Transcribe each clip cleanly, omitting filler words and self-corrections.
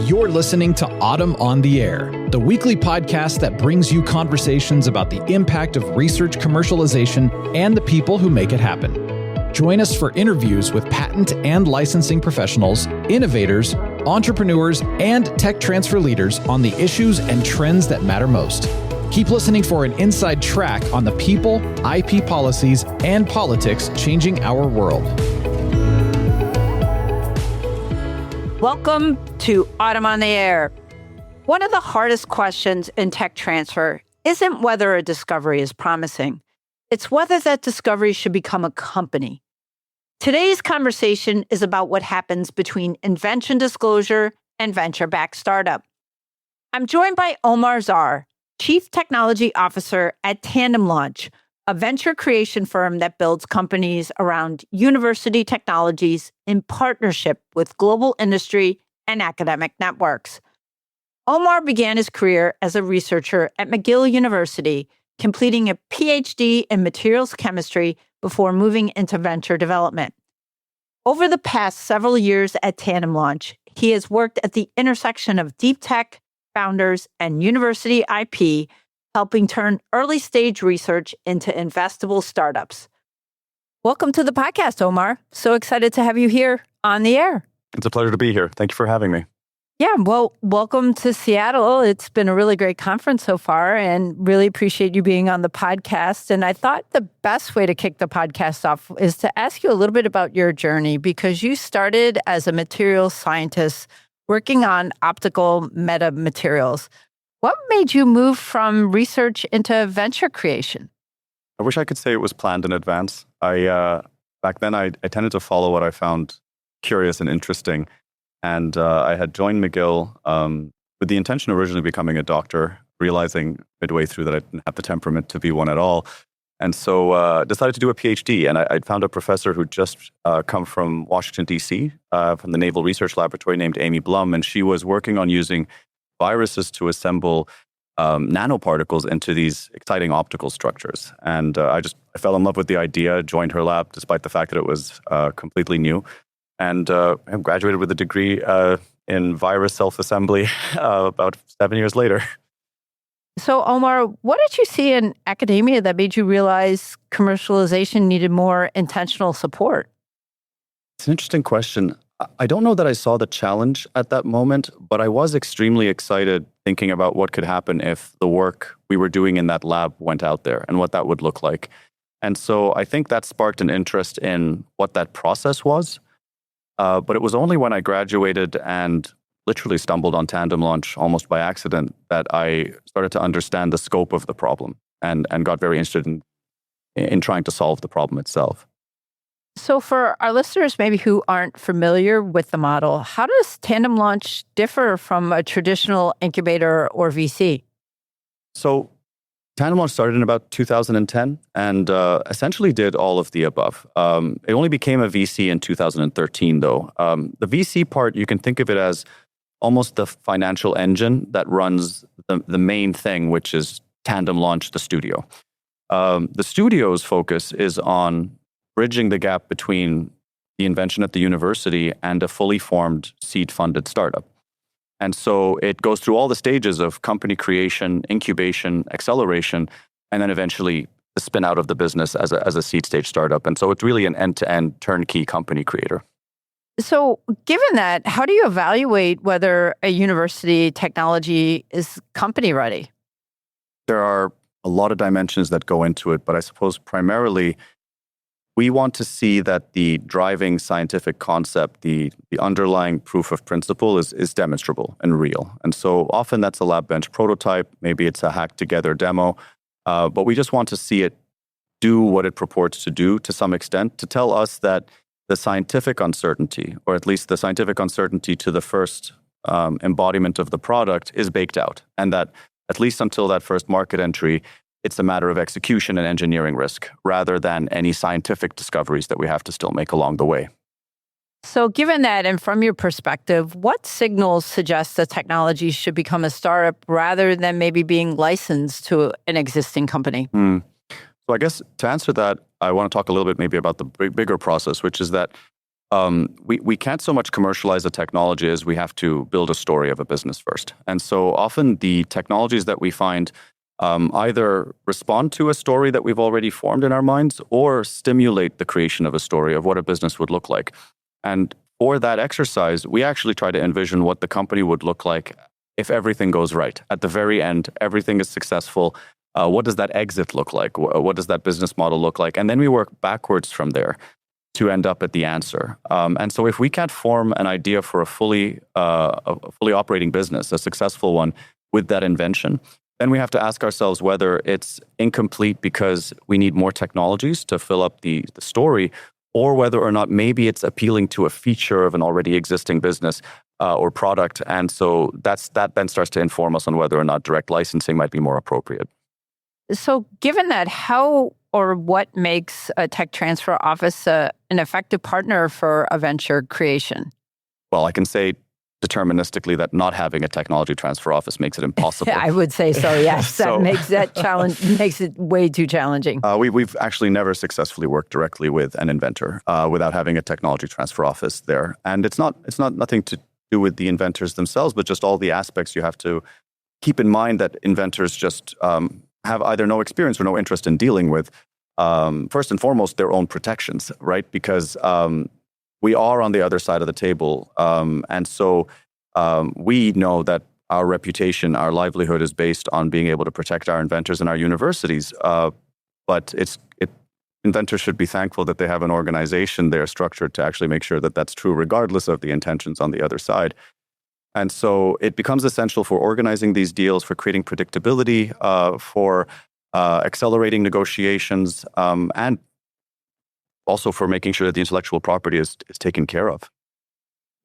You're listening to Autumn on the Air, the weekly podcast that brings you conversations about the impact of research commercialization and the people who make it happen. Join us for interviews with patent and licensing professionals, innovators, entrepreneurs, and tech transfer leaders on the issues and trends that matter most. Keep listening for an inside track on the people, IP policies, and politics changing our world. Welcome to Autumn on the Air. One of the hardest questions in tech transfer isn't whether a discovery is promising. It's whether that discovery should become a company. Today's conversation is about what happens between invention disclosure and venture-backed startup. I'm joined by Omar Zahr, Chief Technology Officer at TandemLaunch, a venture creation firm that builds companies around university technologies in partnership with global industry and academic networks. Omar began his career as a researcher at McGill University, completing a Ph.D. in materials chemistry before moving into venture development. Over the past several years at TandemLaunch, he has worked at the intersection of deep tech, founders, and university IP, helping turn early-stage research into investable startups. Welcome to the podcast, Omar. So excited to have you here on the air. It's a pleasure to be here. Thank you for having me. Yeah, well, welcome to Seattle. It's been a really great conference so far, and really appreciate you being on the podcast. And I thought the best way to kick the podcast off is to ask you a little bit about your journey, because you started as a materials scientist working on optical metamaterials. What made you move from research into venture creation? I wish I could say it was planned in advance. Back then, I tended to follow what I found curious and interesting. And I had joined McGill with the intention of originally becoming a doctor, realizing midway through that I didn't have the temperament to be one at all. And so decided to do a Ph.D. And I'd found a professor who'd just come from Washington, D.C., from the Naval Research Laboratory named Amy Blum. And she was working on using viruses to assemble nanoparticles into these exciting optical structures. And I fell in love with the idea, joined her lab, despite the fact that it was completely new. And I graduated with a degree in virus self-assembly about 7 years later. So, Omar, what did you see in academia that made you realize commercialization needed more intentional support? It's an interesting question. I don't know that I saw the challenge at that moment, but I was extremely excited thinking about what could happen if the work we were doing in that lab went out there and what that would look like. And so I think that sparked an interest in what that process was. But it was only when I graduated and literally stumbled on TandemLaunch almost by accident that I started to understand the scope of the problem and got very interested in trying to solve the problem itself. So for our listeners maybe who aren't familiar with the model, how does TandemLaunch differ from a traditional incubator or VC? So TandemLaunch started in about 2010 and essentially did all of the above. It only became a VC in 2013, though. The VC part, you can think of it as almost the financial engine that runs the main thing, which is TandemLaunch, the studio. The studio's focus is on bridging the gap between the invention at the university and a fully formed seed-funded startup. And so it goes through all the stages of company creation, incubation, acceleration, and then eventually the spin out of the business as a seed stage startup. And so it's really an end-to-end turnkey company creator. So given that, how do you evaluate whether a university technology is company ready? There are a lot of dimensions that go into it, but I suppose primarily we want to see that the driving scientific concept, the underlying proof of principle is demonstrable and real. And so often that's a lab bench prototype, maybe it's a hacked together demo, but we just want to see it do what it purports to do to some extent to tell us that the scientific uncertainty, or at least the scientific uncertainty to the first embodiment of the product is baked out. And that at least until that first market entry, it's a matter of execution and engineering risk rather than any scientific discoveries that we have to still make along the way. So given that, and from your perspective, what signals suggest that technology should become a startup rather than maybe being licensed to an existing company? So I guess to answer that, I want to talk a little bit maybe about the bigger process, which is that we can't so much commercialize a technology as we have to build a story of a business first. And so often the technologies that we find either respond to a story that we've already formed in our minds or stimulate the creation of a story of what a business would look like. And for that exercise, we actually try to envision what the company would look like if everything goes right. At the very end, everything is successful. What does that exit look like? What does that business model look like? And then we work backwards from there to end up at the answer. And so if we can't form an idea for a fully operating business, a successful one, with that invention, then we have to ask ourselves whether it's incomplete because we need more technologies to fill up the story, or whether or not maybe it's appealing to a feature of an already existing business or product. And so that then starts to inform us on whether or not direct licensing might be more appropriate. So given that, how or what makes a tech transfer office an effective partner for a venture creation? Well, I can say deterministically that not having a technology transfer office makes it impossible. I would say so, yes. That makes it way too challenging. We've actually never successfully worked directly with an inventor without having a technology transfer office there. And it's nothing to do with the inventors themselves, but just all the aspects you have to keep in mind that inventors just have either no experience or no interest in dealing with. First and foremost, their own protections, right? Because we are on the other side of the table. And so we know that our reputation, our livelihood is based on being able to protect our inventors and our universities. But inventors should be thankful that they have an organization there structured to actually make sure that that's true, regardless of the intentions on the other side. And so it becomes essential for organizing these deals, for creating predictability, for accelerating negotiations, and also for making sure that the intellectual property is taken care of.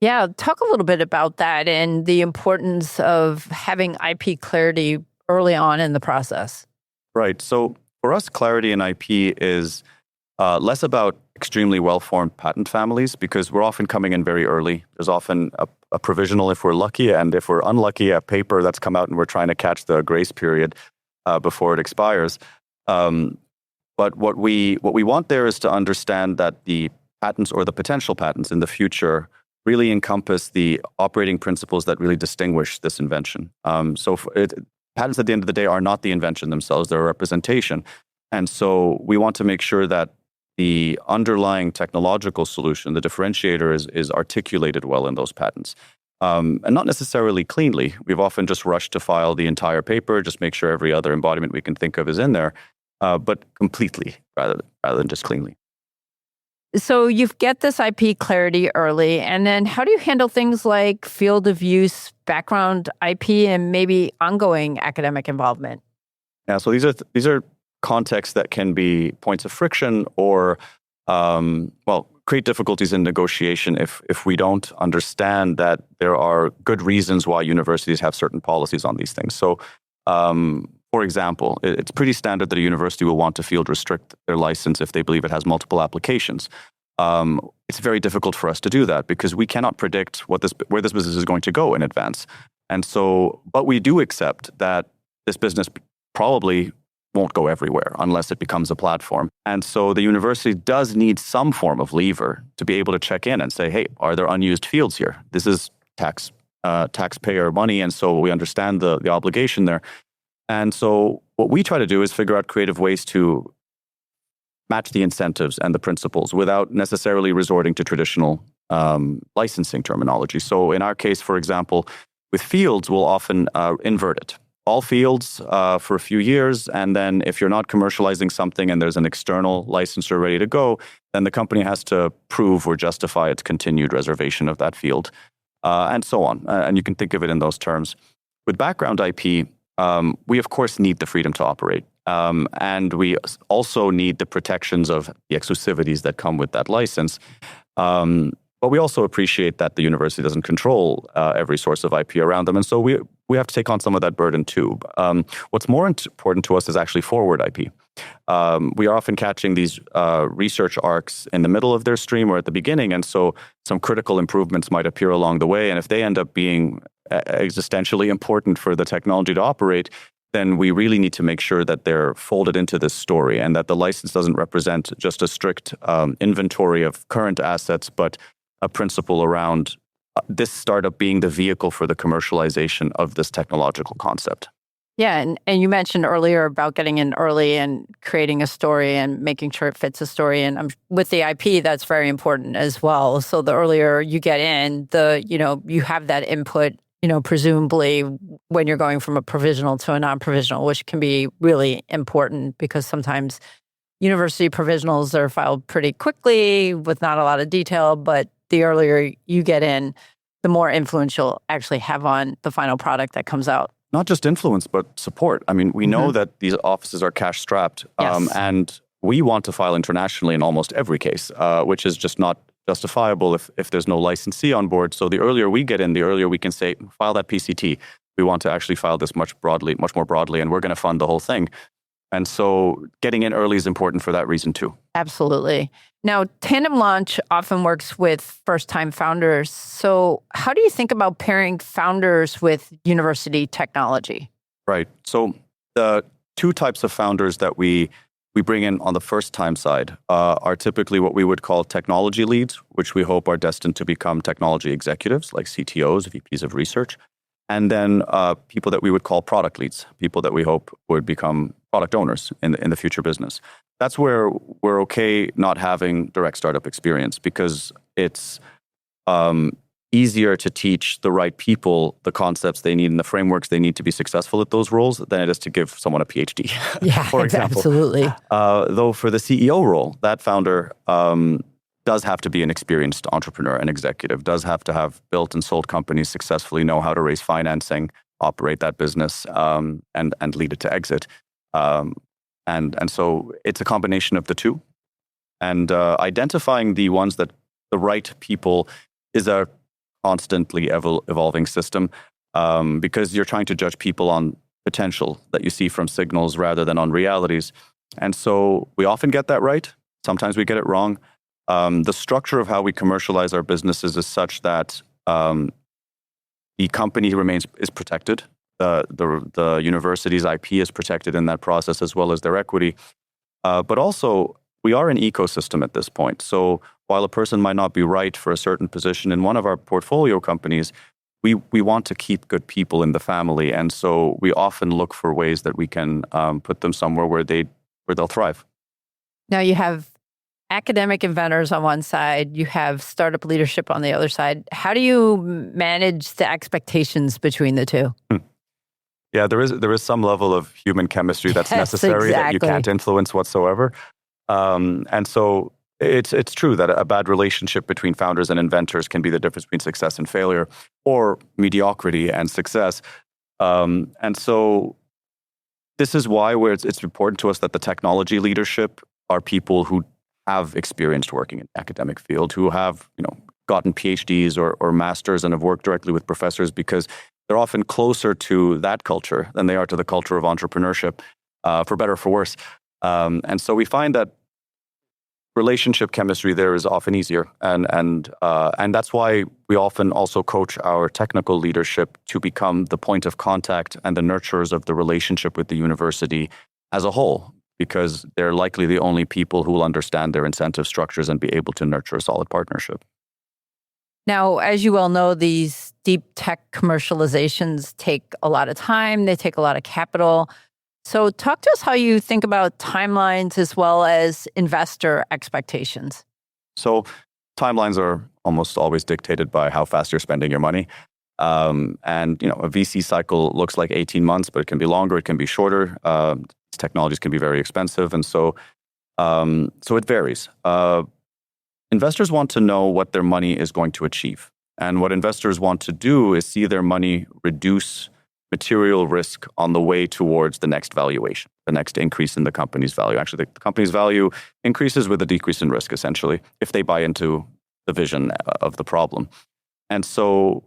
Yeah, talk a little bit about that and the importance of having IP clarity early on in the process. Right. So for us, clarity in IP is less about extremely well-formed patent families, because we're often coming in very early. There's often a provisional if we're lucky, and if we're unlucky, a paper that's come out and we're trying to catch the grace period before it expires. But what we want there is to understand that the patents or the potential patents in the future really encompass the operating principles that really distinguish this invention. Patents at the end of the day are not the invention themselves, they're a representation. And so we want to make sure that the underlying technological solution, the differentiator, is articulated well in those patents. And not necessarily cleanly. We've often just rushed to file the entire paper, just make sure every other embodiment we can think of is in there. But completely rather than just cleanly. So you get this IP clarity early, and then how do you handle things like field of use, background IP, and maybe ongoing academic involvement? Yeah, so these are contexts that can be points of friction or, create difficulties in negotiation if we don't understand that there are good reasons why universities have certain policies on these things. So, for example, it's pretty standard that a university will want to field restrict their license if they believe it has multiple applications. It's very difficult for us to do that because we cannot predict where this business is going to go in advance. And so, but we do accept that this business probably won't go everywhere unless it becomes a platform. And so the university does need some form of lever to be able to check in and say, hey, are there unused fields here? This is taxpayer money, and so we understand the obligation there. And so what we try to do is figure out creative ways to match the incentives and the principles without necessarily resorting to traditional licensing terminology. So in our case, for example, with fields, we'll often invert it. All fields for a few years, and then if you're not commercializing something and there's an external licensor ready to go, then the company has to prove or justify its continued reservation of that field, and so on. And you can think of it in those terms. With background IP, we of course need the freedom to operate. And we also need the protections of the exclusivities that come with that license. But we also appreciate that the university doesn't control every source of IP around them. And so we have to take on some of that burden too. What's more important to us is actually forward IP. We are often catching these research arcs in the middle of their stream or at the beginning. And so some critical improvements might appear along the way. And if they end up being existentially important for the technology to operate, then we really need to make sure that they're folded into this story and that the license doesn't represent just a strict inventory of current assets, but a principle around this startup being the vehicle for the commercialization of this technological concept. Yeah, and you mentioned earlier about getting in early and creating a story and making sure it fits a story. And with the IP, that's very important as well. So the earlier you get in, you have that input, presumably when you're going from a provisional to a non-provisional, which can be really important because sometimes university provisionals are filed pretty quickly with not a lot of detail, but the earlier you get in, the more influence you'll actually have on the final product that comes out. Not just influence, but support. I mean, we know that these offices are cash-strapped, and we want to file internationally in almost every case, which is just not justifiable if there's no licensee on board. So the earlier we get in, the earlier we can say, file that PCT. We want to actually file this much more broadly, and we're going to fund the whole thing. And so getting in early is important for that reason too. Absolutely. Now, TandemLaunch often works with first-time founders. So how do you think about pairing founders with university technology? Right. So the two types of founders that we bring in on the first-time side are typically what we would call technology leads, which we hope are destined to become technology executives like CTOs, VPs of research, and then people that we would call product leads, people that we hope would become product owners in the future business. That's where we're okay not having direct startup experience because it's easier to teach the right people the concepts they need and the frameworks they need to be successful at those roles than it is to give someone a Ph.D., for example. Absolutely. Though for the CEO role, that founder does have to be an experienced entrepreneur and executive, does have to have built and sold companies successfully, know how to raise financing, operate that business, and lead it to exit. And so it's a combination of the two. And identifying the ones that the right people is a constantly evolving system because you're trying to judge people on potential that you see from signals rather than on realities. And so we often get that right. Sometimes we get it wrong. The structure of how we commercialize our businesses is such that the company is protected. The university's IP is protected in that process as well as their equity. But also, we are an ecosystem at this point. So while a person might not be right for a certain position in one of our portfolio companies, we want to keep good people in the family. And so we often look for ways that we can put them somewhere where they'll thrive. Now you have academic inventors on one side, you have startup leadership on the other side. How do you manage the expectations between the two? Yeah, there is some level of human chemistry that's necessary that you can't influence whatsoever. And so it's true that a bad relationship between founders and inventors can be the difference between success and failure, or mediocrity and success. And so this is why it's important to us that the technology leadership are people who have experienced working in the academic field, who have gotten PhDs or masters and have worked directly with professors, because they're often closer to that culture than they are to the culture of entrepreneurship, for better or for worse. And so we find that relationship chemistry there is often easier. And that's why we often also coach our technical leadership to become the point of contact and the nurturers of the relationship with the university as a whole, because they're likely the only people who will understand their incentive structures and be able to nurture a solid partnership. Now, as you well know, these deep tech commercializations take a lot of time. They take a lot of capital. So talk to us how you think about timelines as well as investor expectations. So timelines are almost always dictated by how fast you're spending your money. And a VC cycle looks like 18 months, but it can be longer, it can be shorter. Technologies can be very expensive. And so it varies. Investors want to know what their money is going to achieve. And what investors want to do is see their money reduce material risk on the way towards the next valuation, the next increase in the company's value. Actually, the company's value increases with a decrease in risk, essentially, if they buy into the vision of the problem. And so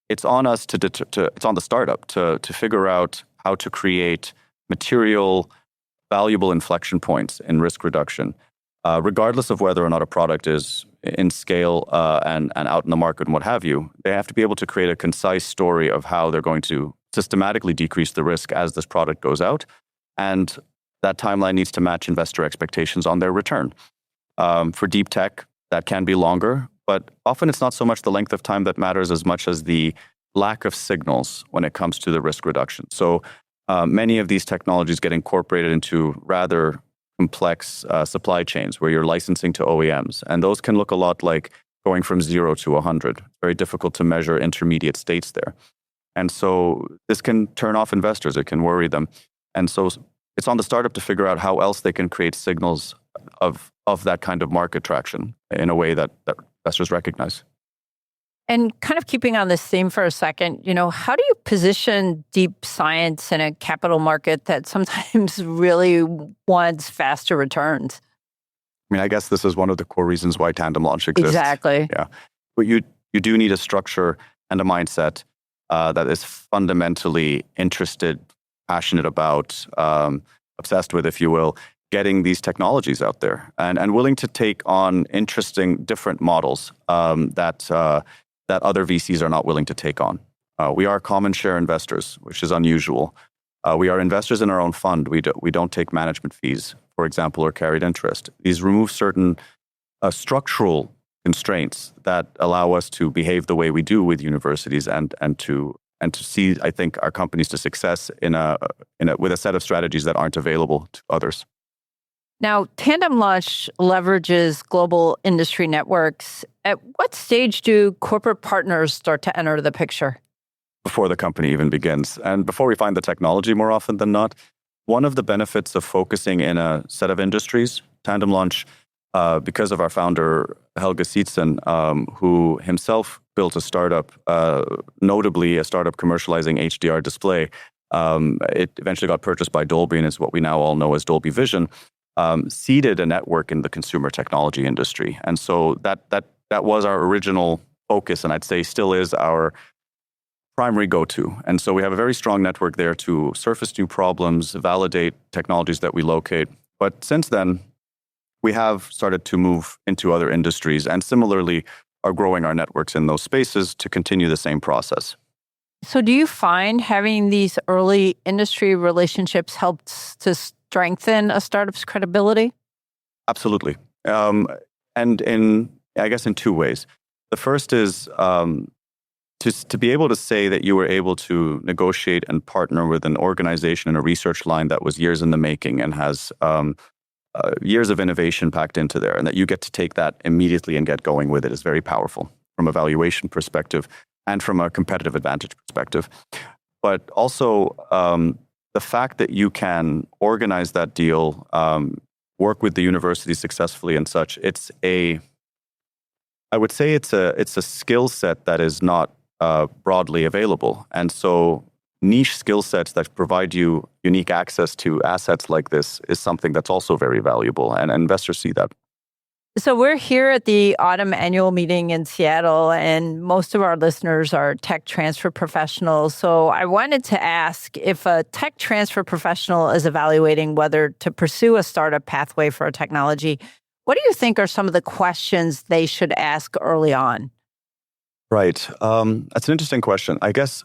it's on us it's on the startup to figure out how to create material, valuable inflection points in risk reduction, regardless of whether or not a product is in scale and out in the market and what have you. They have to be able to create a concise story of how they're going to systematically decrease the risk as this product goes out. And that timeline needs to match investor expectations on their return. For deep tech, that can be longer, But often it's not so much the length of time that matters as much as the lack of signals when it comes to the risk reduction. So many of these technologies get incorporated into rather complex supply chains where you're licensing to OEMs. And those can look a lot like going from 0 to 100. Very difficult to measure intermediate states there. And so this can turn off investors. It can worry them. And so it's on the startup to figure out how else they can create signals of that kind of market traction in a way that investors recognize. And kind of keeping on this theme for a second, how do you position deep science in a capital market that sometimes really wants faster returns? I mean, I guess this is one of the core reasons why TandemLaunch exists. Exactly. Yeah. But you do need a structure and a mindset that is fundamentally interested, passionate about, obsessed with, if you will, getting these technologies out there and willing to take on interesting, different models that other VCs are not willing to take on. We are common share investors, which is unusual. We are investors in our own fund. We don't take management fees, for example, or carried interest. These remove certain structural constraints that allow us to behave the way we do with universities and to see, I think, our companies to success with a set of strategies that aren't available to others. Now, TandemLaunch leverages global industry networks. At what stage do corporate partners start to enter the picture? Before the company even begins. And before we find the technology more often than not, one of the benefits of focusing in a set of industries, TandemLaunch, because of our founder, Helge Sietzen, who himself built a startup, notably a startup commercializing HDR display. It eventually got purchased by Dolby and is what we now all know as Dolby Vision. Seeded a network in the consumer technology industry. And so that was our original focus, and I'd say still is our primary go-to. And so we have a very strong network there to surface new problems, validate technologies that we locate. But since then, we have started to move into other industries and similarly are growing our networks in those spaces to continue the same process. So do you find having these early industry relationships helps to strengthen a startup's credibility? Absolutely. And in two ways. The first is to be able to say that you were able to negotiate and partner with an organization and a research line that was years in the making and has years of innovation packed into there, and that you get to take that immediately and get going with it is very powerful from a valuation perspective and from a competitive advantage perspective. But also, the fact that you can organize that deal, work with the university successfully and such, I would say it's a skill set that is not broadly available. And so niche skill sets that provide you unique access to assets like this is something that's also very valuable, and investors see that. So we're here at the autumn annual meeting in Seattle, and most of our listeners are tech transfer professionals. So I wanted to ask, if a tech transfer professional is evaluating whether to pursue a startup pathway for a technology, what do you think are some of the questions they should ask early on? Right. That's an interesting question. I guess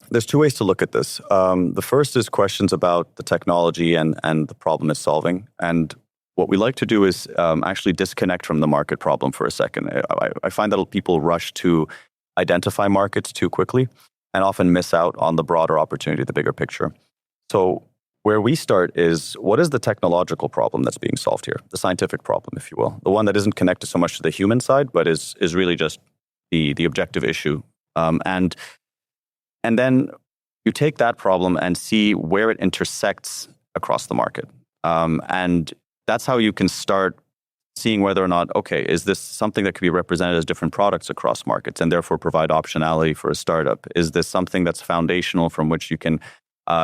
there's two ways to look at this. The first is questions about the technology and the problem it's solving. And what we like to do is actually disconnect from the market problem for a second. I find that people rush to identify markets too quickly and often miss out on the broader opportunity, the bigger picture. So where we start is, what is the technological problem that's being solved here? The scientific problem, if you will. The one that isn't connected so much to the human side, but is really just the objective issue. And then you take that problem and see where it intersects across the market. And that's how you can start seeing whether or not, okay, is this something that could be represented as different products across markets and therefore provide optionality for a startup? Is this something that's foundational from which you can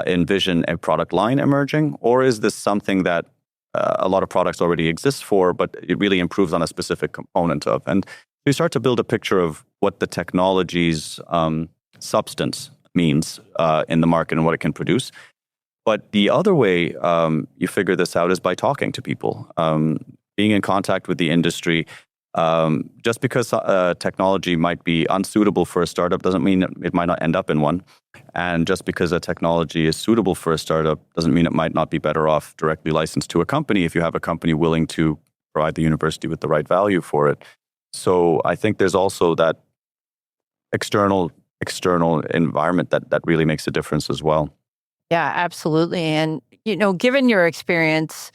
envision a product line emerging? Or is this something that a lot of products already exist for, but it really improves on a specific component of? And you start to build a picture of what the technology's substance means in the market and what it can produce. But the other way you figure this out is by talking to people, being in contact with the industry. Just because technology might be unsuitable for a startup doesn't mean it might not end up in one. And just because a technology is suitable for a startup doesn't mean it might not be better off directly licensed to a company if you have a company willing to provide the university with the right value for it. So I think there's also that external environment that really makes a difference as well. Yeah, absolutely. And, given your experience,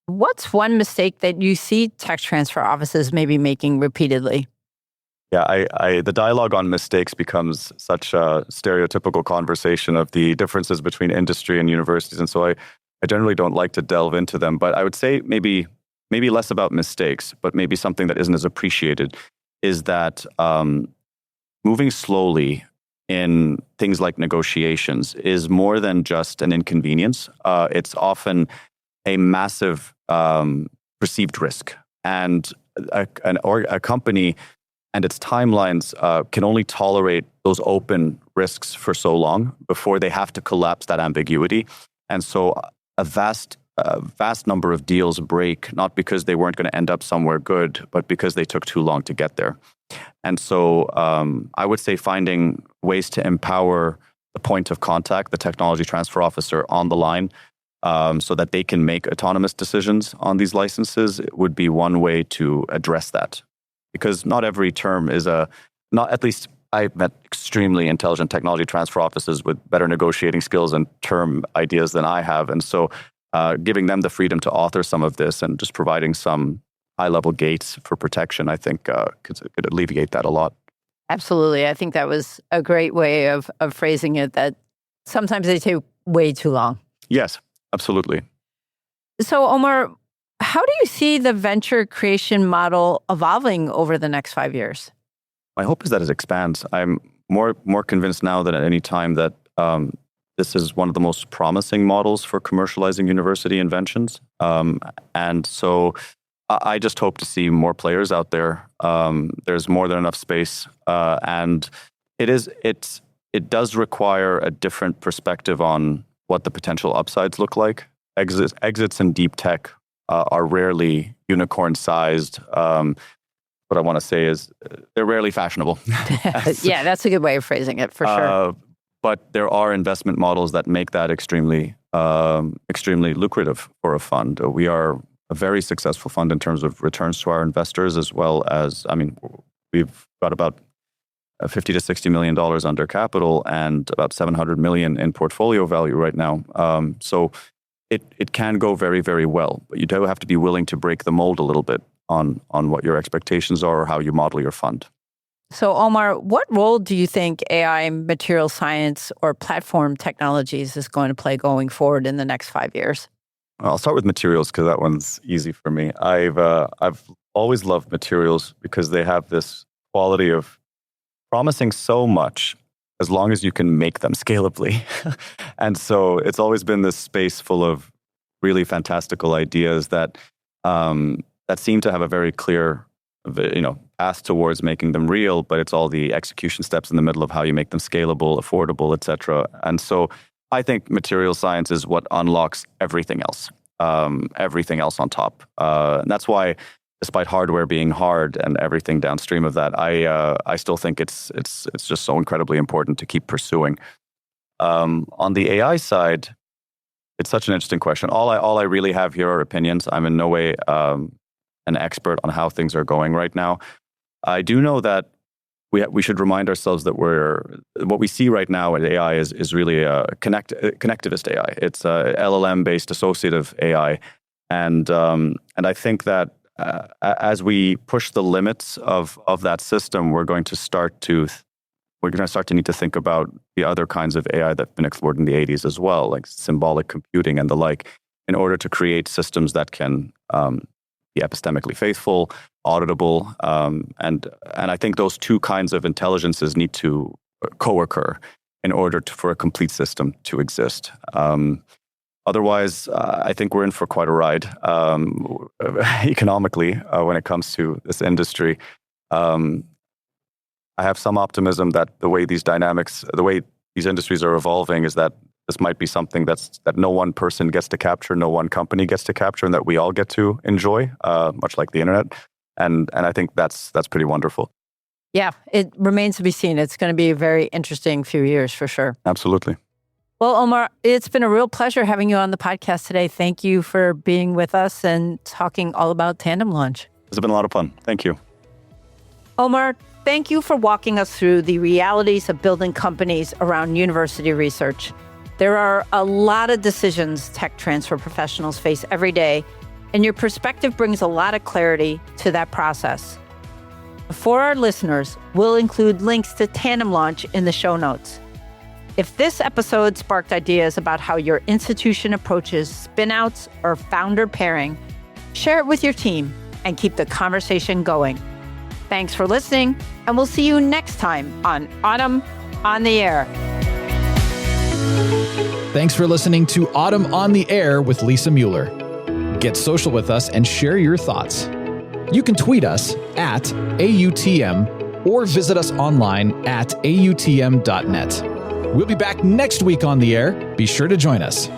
what's one mistake that you see tech transfer offices maybe making repeatedly? Yeah, the dialogue on mistakes becomes such a stereotypical conversation of the differences between industry and universities. And so I generally don't like to delve into them. But I would say maybe less about mistakes, but maybe something that isn't as appreciated is that moving slowly in things like negotiations is more than just an inconvenience. It's often a massive perceived risk. And a company and its timelines can only tolerate those open risks for so long before they have to collapse that ambiguity. And so a vast number of deals break, not because they weren't going to end up somewhere good, but because they took too long to get there. And so I would say finding ways to empower the point of contact, the technology transfer officer on the line, so that they can make autonomous decisions on these licenses would be one way to address that. Because not every term is at least I've met extremely intelligent technology transfer offices with better negotiating skills and term ideas than I have. And so giving them the freedom to author some of this and just providing some high-level gates for protection, I think could alleviate that a lot. Absolutely. I think that was a great way of phrasing it, that sometimes they take way too long. Yes, absolutely. So, Omar, how do you see the venture creation model evolving over the next 5 years? My hope is that it expands. I'm more convinced now than at any time that this is one of the most promising models for commercializing university inventions. And so I just hope to see more players out there. There's more than enough space. And it does require a different perspective on what the potential upsides look like. Exits in deep tech are rarely unicorn-sized. What I want to say is they're rarely fashionable. Yeah, that's a good way of phrasing it, for sure. But there are investment models that make that extremely lucrative for a fund. We are a very successful fund in terms of returns to our investors, as well as, we've got about $50 to $60 million under capital and about $700 million in portfolio value right now. So it can go very, very well, but you do have to be willing to break the mold a little bit on what your expectations are or how you model your fund. So, Omar, what role do you think AI, material science, or platform technologies is going to play going forward in the next 5 years? I'll start with materials because that one's easy for me. I've always loved materials because they have this quality of promising so much as long as you can make them scalably. And so it's always been this space full of really fantastical ideas that seem to have a very clear path towards making them real, but it's all the execution steps in the middle of how you make them scalable, affordable, et cetera. And so I think material science is what unlocks everything else on top. And that's why, despite hardware being hard and everything downstream of that, I still think it's just so incredibly important to keep pursuing. On the AI side, it's such an interesting question. All I really have here are opinions. I'm in no way an expert on how things are going right now. I do know that we should remind ourselves that what we see right now at AI is really a connectivist AI. It's a LLM-based associative AI, and I think that as we push the limits of that system, we're going to start to need to think about the other kinds of AI that have been explored in the 80s as well, like symbolic computing and the like, in order to create systems that can be epistemically faithful, auditable, and I think those two kinds of intelligences need to co-occur in order for a complete system to exist. Otherwise, I think we're in for quite a ride economically when it comes to this industry. I have some optimism that the way these industries are evolving is that this might be something that no one person gets to capture, no one company gets to capture, and that we all get to enjoy, much like the internet. And I think that's pretty wonderful. Yeah, it remains to be seen. It's going to be a very interesting few years for sure. Absolutely. Well, Omar, it's been a real pleasure having you on the podcast today. Thank you for being with us and talking all about TandemLaunch. It's been a lot of fun. Thank you. Omar, thank you for walking us through the realities of building companies around university research. There are a lot of decisions tech transfer professionals face every day, and your perspective brings a lot of clarity to that process. For our listeners, we'll include links to TandemLaunch in the show notes. If this episode sparked ideas about how your institution approaches spin-outs or founder pairing, share it with your team and keep the conversation going. Thanks for listening, and we'll see you next time on Autumn on the Air. Thanks for listening to Autumn on the Air with Lisa Mueller. Get social with us and share your thoughts. You can tweet us at AUTM or visit us online at autm.net. We'll be back next week on the air. Be sure to join us.